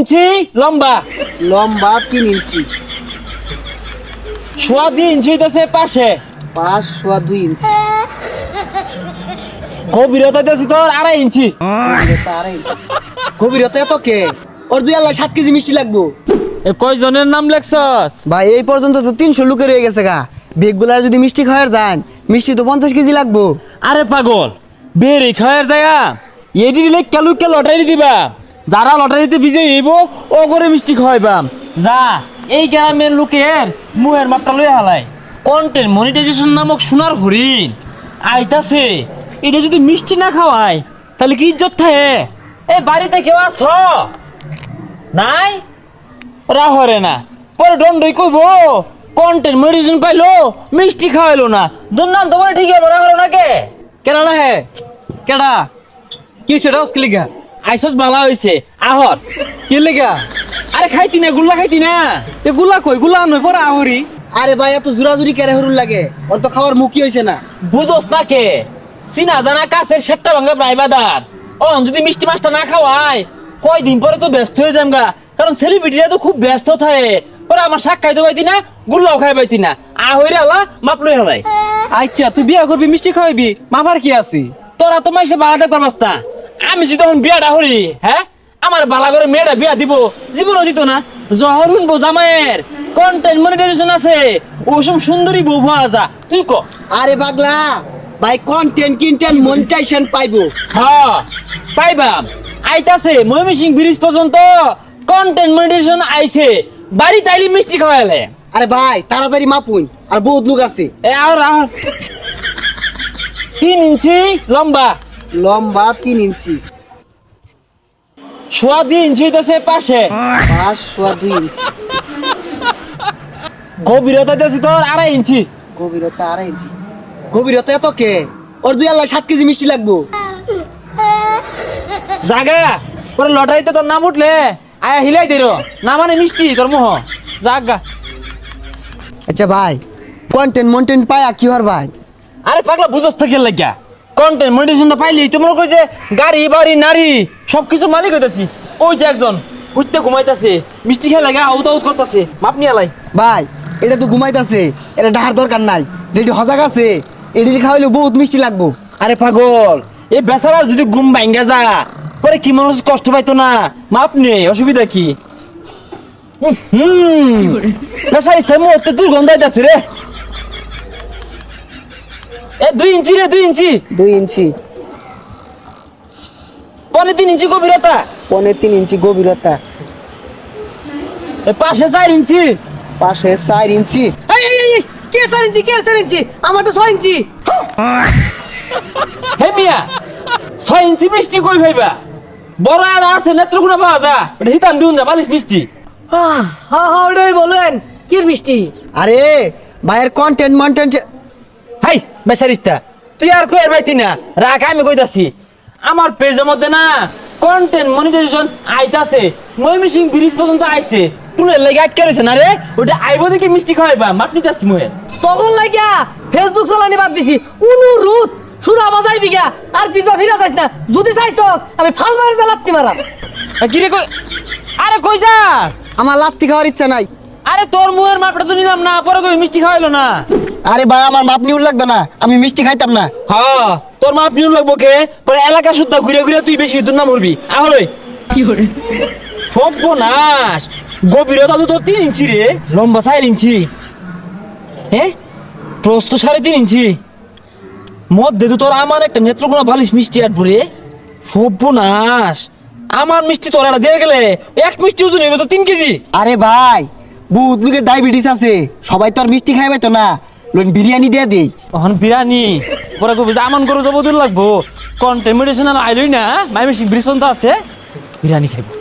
ইঞ্চি লম্বা। লম্বা 3 ইঞ্চি। সোয়া 2 ইঞ্চি হইতেছে পাশে। 5 সোয়া 2 ইঞ্চি। গভীরতা হইতেছে তোর 2.5 ইঞ্চি। গভীরতা 2.5 ইঞ্চি। গভীরতা এত কে? ওর 7 কেজি মিষ্টি লাগবো। এ কয়জনের নাম লেখছস? ভাই এই পর্যন্ত তো 300 লোকের হয়ে গেছে গা। বেগগুলার যদি মিষ্টি খাওয়ার যান, মিষ্টি তো 50 কেজি লাগবো। আরে পাগল, বেরে খাওয়ার জায়গা এডি লেখ কেলুকে লটারি দিবা। যারা লটারিতে বিজয়ী হইব ও করে মিষ্টি খাওয়াইবাম। যা এই গ্রামের লোকের মুহের মাপটা লই হালাই। কন্টেন্ট মনিটাইজেশন নামক সোনার হরিণ আইতাছে, এটা যদি মিষ্টি না খাওয়ায় তাহলে কি ইজ্জত থাকে? এই বাড়িতে কেউ আছো? নাই রাহরে না, পরে দণ্ডই কইব কন্টেন্ট মনিটাইজেশন পাইলো মিষ্টি খাওয়াইলো না। দুর্নাম তোমার ঠিক হবে রাহরে না কে? কেডা না হে কেডা কি সেটা অস্কি লিগা আইসস বালা হইছে আহর। কি লিগা আরে খাইতি না, গুল্লা খাইতি না? এ গুলা কই গুলা নই পরে আহরি আরে ভাই এত জোরাজুরি কেরে হরুন লাগে? ওর তো খাওয়ার মুখই হইছে না। বুঝোস না কে? চিনা জানা কাছের সেটটা ভাঙ্গা প্রাইবাদার। ও যদি মিষ্টি মাছটা না খাওয়ায় কয়দিন পরে তো ব্যস্ত হয়ে যামগা, কারণ সেলিব্রিটিরা তো খুব ব্যস্ত থাকে। পরে আমার শাক খাইতে পাইতি না, গুল্লাও খাই পাইতি না। আহরে আলা মাপ লই হালাই। আচ্ছা তুই বিয়া করবি মিষ্টি খাওয়াইবি মাফার কি আছে? তোরা তো মাইসে বালা দেখবার পাস্তা। আমি যদি তখন বিয়াটা হরি, হ্যাঁ আমার বালা করে মেয়েটা বিয়া দিব, জীবনও দিত না। জহর শুনবো জামাইয়ের কন্টেন্ট মনিটাইজেশন আছে, ওসব সুন্দরী বউ পাওয়া যা। তুই ক? আরে পাগলা, ভাই কন্টেন্ট মনিটাইজেশন পাইবো। হ্যাঁ পাইবাম। আইতাছে ময়মনসিং ব্রিজ পর্যন্ত কন্টেন্ট মনিটাইজেশন আইছে। বাড়ি তাইলে মিষ্টি খাওয়াইলে। আরে ভাই তাড়াতাড়ি মাপুন, আর বহুত লোক আছে। এ আর 3 ইঞ্চি লম্বা। লম্বা 3 ইঞ্চি। সোয়া 2 ইঞ্চি হইতেছে পাশে। 5 সোয়া 2 ইঞ্চি। গভীরতা হইতেছে তোর 2.5 ইঞ্চি। গভীরতা 2.5 ইঞ্চি। গভীরতা এত কে? ওর 7 কেজি মিষ্টি লাগবো। জাগা পরে লটারিতে তোর নাম উঠলে আয়া হিলাই দিল না, মানে মিষ্টি তোর মুহ জাগা। আচ্ছা ভাই কন্টেন্ট পায়া কি হর ভাই? আরে পাগলা বুঝস থেকে লাগিয়া কন্টেন্ট মনিটাইজেশনটা পাইলি তো মনে করছে গাড়ি বাড়ি নারী সবকিছু মালিক হইতাছি। ওই যে একজন উঠতে ঘুমাইতাছে, মিষ্টি খেয়ে লাগে আউট আউট করতেছে, মাপ নিয়ে আলাই। ভাই এটা তো ঘুমাইতাছে, এটা ডাহার দরকার নাই। যেটি হজাগ আছে এটি খাওয়াইলে বহুত মিষ্টি লাগবো। আরে পাগল, এই বেচারার যদি ঘুম ভাঙ্গা যা পরে কি মানুষ কষ্ট পাইতো না? মাপ নেই, অসুবিধা কি? বেচারি মুহূর্তে দুর্গন্ধ আইতাছে রে। 2 ইঞ্চি রে, 2 ইঞ্চি। 2 ইঞ্চি। পরে 3 ইঞ্চি গভীরতা। 3.5 ইঞ্চি গভীরতা। পাশে 4 ইঞ্চি। পাশে 4 ইঞ্চি। এই কে 4 ইঞ্চি কে 4 ইঞ্চি আমার তো 6 ইঞ্চি। হে মিয়া 6 ইঞ্চি মিষ্টি কই ভাইবা? বড় আর আছে নেত্রকোনা পাওয়া যা, এটা হিতাম দিউন যা বালিশ মিষ্টি। হ্যাঁ হ্যাঁ ওটাই বলেন কি মিষ্টি? আরে ভাইয়ের কন্টেন্ট হাই বেচারিস্তা, তুই আর কই পাইতি না? রাখ আমি কইতাছি। আমার পেজের মধ্যে না কন্টেন্ট মনিটাইজেশন আইতাছে, ময়মনসিং ব্রিজ পর্যন্ত আইছে। টুলের লাগি আটকে রইছে না রে, ওটা আইবো দেখে মিষ্টি খাওয়াইবা, মাপ নিতাছি মুয়ে। তখন লাগিয়া ফেসবুক চালানি বাদ দিছি। অনুরোধ সুরা বাজাইবি গা আর পিছবা ফিরা যাইস না। যদি চাইছস আমি ফাল মারে জ্বালাতি মারাম। কি রে কই? আরে কই যাস? আমার লাত্তি খাওয়ার ইচ্ছা নাই। আরে তোর মুয়ের মাপটা তো নিলাম না, পরে কই মিষ্টি খাওয়াইলো না। আরে ভাই আমার মাপ নিউল লাগতো না, আমি মিষ্টি খাইতাম না। হ্যাঁ তোর মাপ নিউ লাগবো কে? পরে এলাকা সুদ্ধা ঘুরে ঘুরে তুই বেশি দুর্নাম করবি। আহলে কি করে সর্বনাশ, গভীরতা তো তোর 3 ইঞ্চি রে, লম্বা 4 ইঞ্চি। হ্যাঁ প্রস্থ 3.5 ইঞ্চি। মধ্যে তো তোর আমার একটা নেত্রকোনা বালিশ মিষ্টি আটপুরে। সর্বনাশ, আমার মিষ্টি তোর একটা দিয়ে গেলে এক মিষ্টি ওজন হইবে তো 3 কেজি। আরে ভাই বহুত লোকের ডায়াবেটিস আছে, সবাই তো আর মিষ্টি খাইবে তো না। লোন বিরিয়ানি দিয়ে দেই। তখন বিরিয়ানি পরে কবি যে আমান করে যাবো দূর লাগবো। কন্টেন্ট মনিটাইজেশন আইলই না, ময়মনসিং ব্রিজ পর্যন্ত আছে, বিরিয়ানি খাইবো।